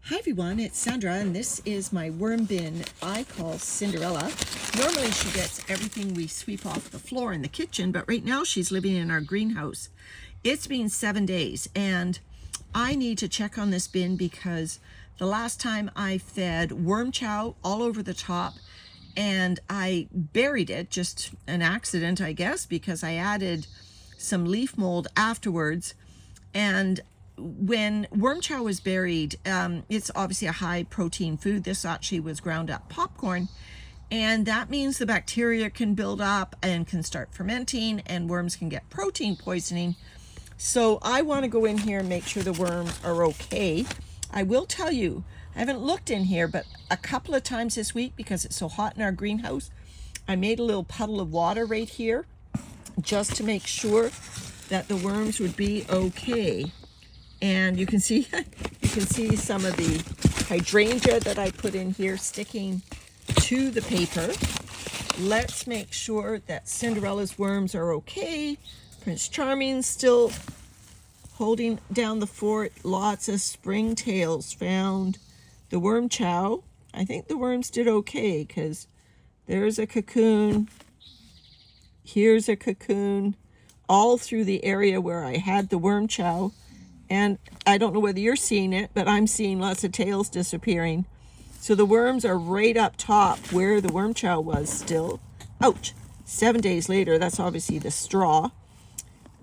Hi everyone, it's Sandra and this is my worm bin I call Cinderella. Normally she gets everything we sweep off the floor in the kitchen, but right now she's living in our greenhouse. It's been 7 days and I need to check on this bin because the last time I fed worm chow all over the top and I buried it, just an accident I guess, because I added some leaf mold afterwards. And when worm chow was buried, it's obviously a high protein food. This actually was ground up popcorn, and that means the bacteria can build up and can start fermenting, and worms can get protein poisoning. So I want to go in here and make sure the worms are okay. I will tell you, I haven't looked in here, but a couple of times this week, because it's so hot in our greenhouse, I made a little puddle of water right here just to make sure that the worms would be okay. And you can see some of the hydrangea that I put in here sticking to the paper. Let's make sure that Cinderella's worms are okay. Prince Charming's still holding down the fort. Lots of springtails found. The worm chow, I think the worms did okay because there's a cocoon. Here's a cocoon all through the area where I had the worm chow. And I don't know whether you're seeing it, but I'm seeing lots of tails disappearing. So the worms are right up top where the worm chow was still. Ouch! 7 days later, that's obviously the straw.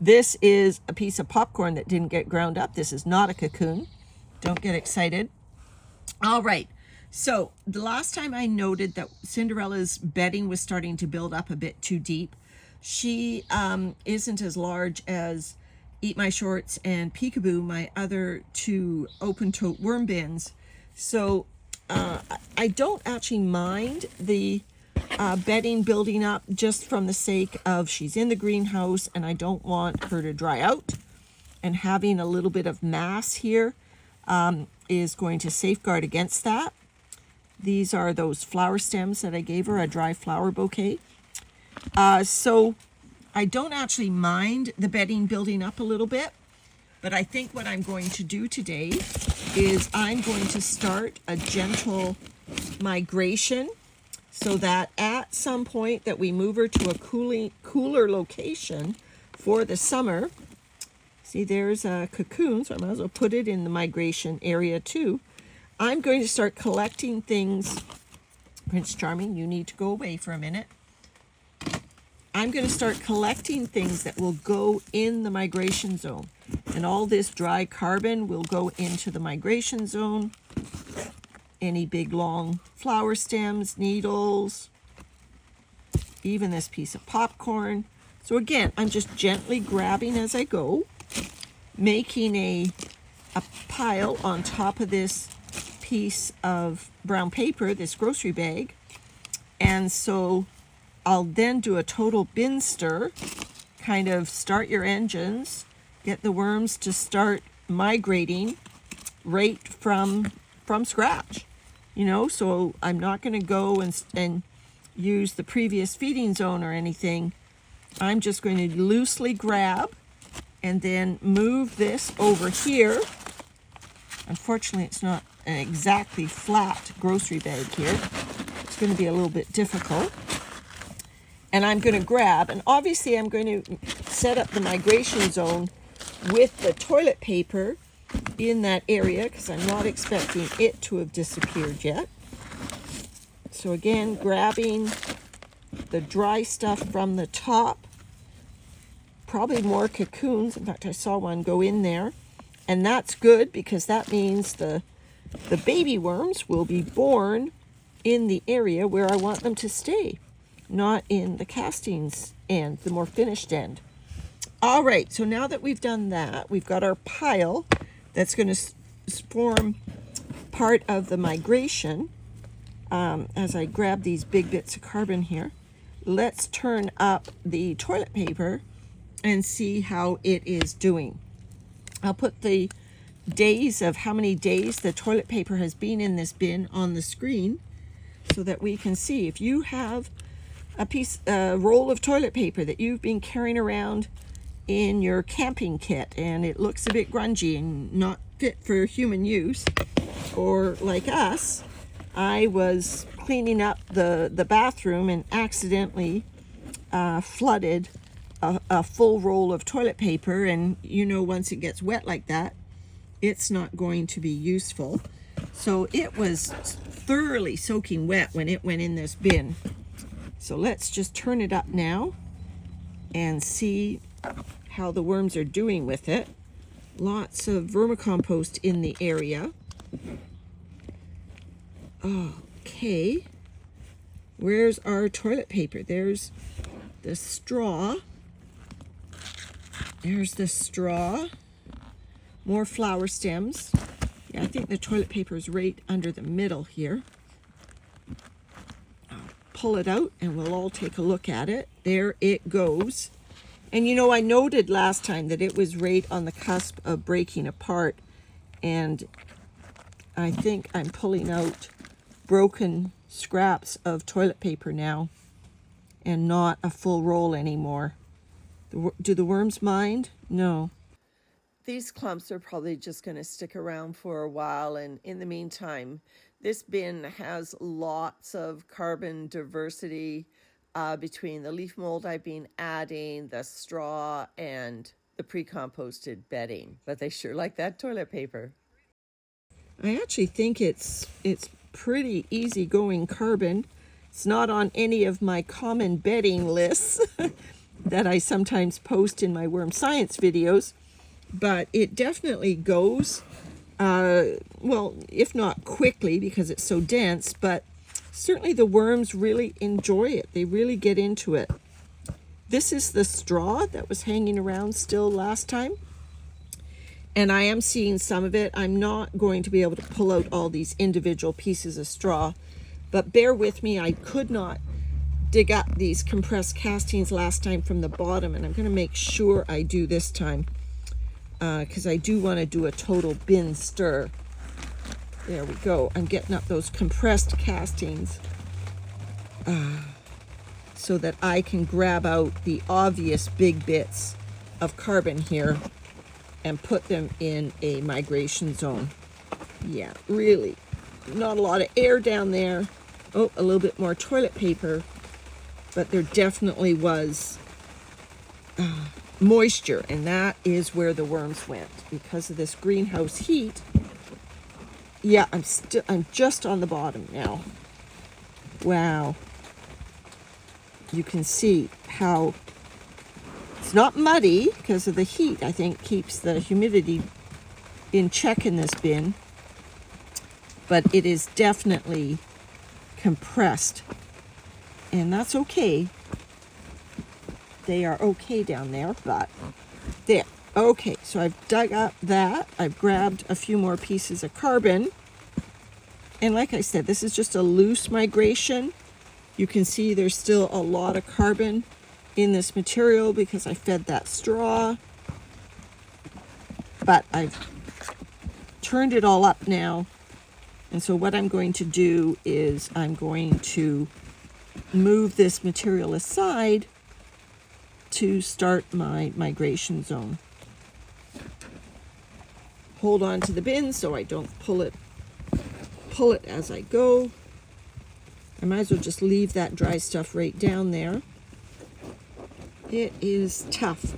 This is a piece of popcorn that didn't get ground up. This is not a cocoon. Don't get excited. All right. So the last time I noted that Cinderella's bedding was starting to build up a bit too deep. She isn't as large as Eat My Shorts and Peekaboo, my other two open tote worm bins. So I don't actually mind the bedding building up just from the sake of she's in the greenhouse and I don't want her to dry out. And having a little bit of mass here is going to safeguard against that. These are those flower stems that I gave her, a dry flower bouquet. So I don't actually mind the bedding building up a little bit, but I think what I'm going to do today is I'm going to start a gentle migration so that at some point that we move her to a cooler location for the summer. See, there's a cocoon, so I might as well put it in the migration area too. I'm going to start collecting things. Prince Charming, you need to go away for a minute. I'm going to start collecting things that will go in the migration zone. And all this dry carbon will go into the migration zone. Any big long flower stems, needles, even this piece of popcorn. So again, I'm just gently grabbing as I go, making a pile on top of this piece of brown paper, this grocery bag. And so I'll then do a total bin stir, kind of start your engines, get the worms to start migrating right from scratch, you know, so I'm not going to go and use the previous feeding zone or anything. I'm just going to loosely grab and then move this over here. Unfortunately, it's not an exactly flat grocery bag here. It's going to be a little bit difficult. And I'm going to grab, and obviously I'm going to set up the migration zone with the toilet paper in that area because I'm not expecting it to have disappeared yet. So again, grabbing the dry stuff from the top, probably more cocoons. In fact, I saw one go in there, and that's good because that means the baby worms will be born in the area where I want them to stay, not in the castings end, the more finished end. All right, so now that we've done that, we've got our pile that's going to form part of the migration. As I grab these big bits of carbon here, let's turn up the toilet paper and see how it is doing. I'll put the days of how many days the toilet paper has been in this bin on the screen so that we can see. If you have a roll of toilet paper that you've been carrying around in your camping kit and it looks a bit grungy and not fit for human use, or like us, I was cleaning up the bathroom and accidentally flooded a full roll of toilet paper, and you know, once it gets wet like that, it's not going to be useful. So it was thoroughly soaking wet when it went in this bin. So let's just turn it up now and see how the worms are doing with it. Lots of vermicompost in the area. Okay, where's our toilet paper? There's the straw. There's the straw. More flower stems. Yeah, I think the toilet paper is right under the middle here. I'll pull it out and we'll all take a look at it. There it goes. And you know, I noted last time that it was right on the cusp of breaking apart, and I think I'm pulling out broken scraps of toilet paper now and not a full roll anymore. Do the worms mind? No. These clumps are probably just going to stick around for a while, and in the meantime, this bin has lots of carbon diversity between the leaf mold I've been adding, the straw, and the pre-composted bedding. But they sure like that toilet paper. I actually think it's pretty easygoing carbon. It's not on any of my common bedding lists that I sometimes post in my worm science videos, but it definitely goes, well, if not quickly because it's so dense, but certainly the worms really enjoy it. They really get into it. This is the straw that was hanging around still last time, and I am seeing some of it. I'm not going to be able to pull out all these individual pieces of straw, but bear with me. I could not dig up these compressed castings last time from the bottom, and I'm going to make sure I do this time because I do want to do a total bin stir. There we go. I'm getting up those compressed castings so that I can grab out the obvious big bits of carbon here and put them in a migration zone. Yeah, really not a lot of air down there. Oh, a little bit more toilet paper, but there definitely was moisture, and that is where the worms went because of this greenhouse heat. Yeah, I'm just on the bottom now. Wow. You can see how it's not muddy because of the heat. I think keeps the humidity in check in this bin, but it is definitely compressed, and that's okay. They are okay down there, but there. Okay, so I've dug up that. I've grabbed a few more pieces of carbon. And like I said, this is just a loose migration. You can see there's still a lot of carbon in this material because I fed that straw. But I've turned it all up now. And so what I'm going to do is I'm going to move this material aside to start my migration zone. Hold on to the bin so I don't pull it as I go. I might as well just leave that dry stuff right down there. It is tough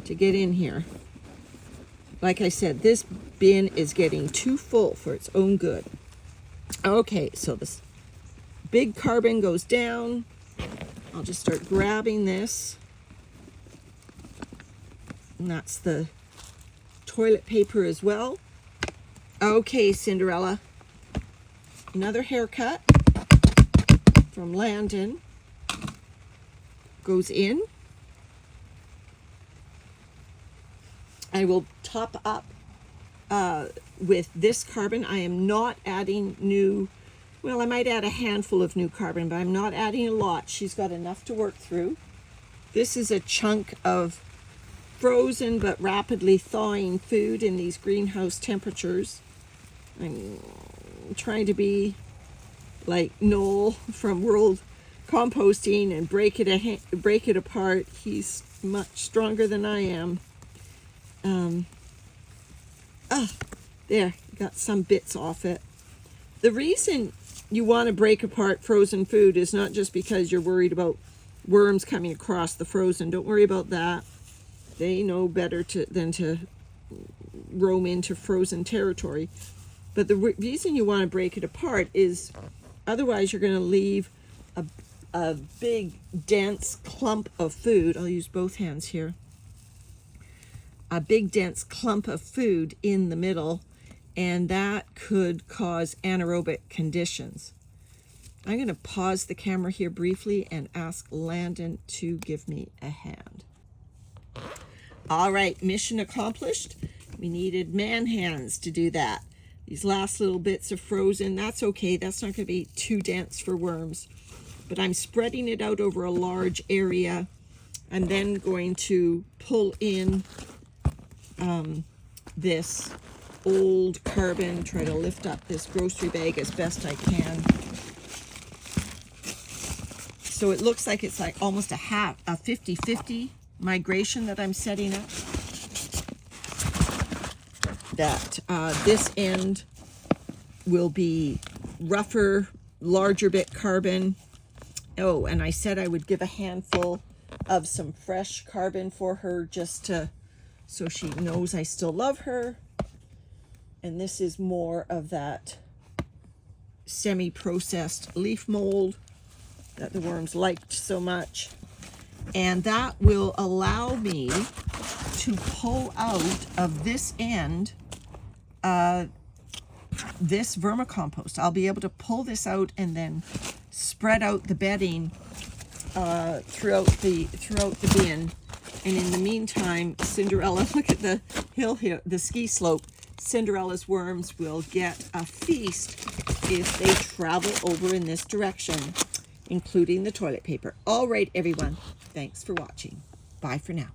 to get in here. Like I said, this bin is getting too full for its own good. Okay, so this big carbon goes down. I'll just start grabbing this. And that's the toilet paper as well. Okay, Cinderella. Another haircut from Landon goes in. I will top up with this carbon. I am not adding new, well, I might add a handful of new carbon, but I'm not adding a lot. She's got enough to work through. This is a chunk of frozen but rapidly thawing food in these greenhouse temperatures. I'm trying to be like Noel from World Composting and break it apart. He's much stronger than I am. There, got some bits off it. The reason you want to break apart frozen food is not just because you're worried about worms coming across the frozen. Don't worry about that. They know better than to roam into frozen territory. But the reason you want to break it apart is otherwise you're going to leave a big, dense clump of food. I'll use both hands here. A big, dense clump of food in the middle, and that could cause anaerobic conditions. I'm going to pause the camera here briefly and ask Landon to give me a hand. All right, mission accomplished. We needed man hands to do that. These last little bits of frozen, that's okay. That's not going to be too dense for worms. But I'm spreading it out over a large area. I'm then going to pull in this old carbon, try to lift up this grocery bag as best I can. So it looks like it's like almost a 50-50 migration that I'm setting up. That this end will be rougher, larger bit carbon. Oh, and I said I would give a handful of some fresh carbon for her just to, so she knows I still love her. And this is more of that semi-processed leaf mold that the worms liked so much. And that will allow me to pull out of this end this vermicompost. I'll be able to pull this out and then spread out the bedding throughout the bin. And in the meantime, Cinderella, look at the hill here, the ski slope. Cinderella's worms will get a feast if they travel over in this direction, including the toilet paper. All right, everyone. Thanks for watching. Bye for now.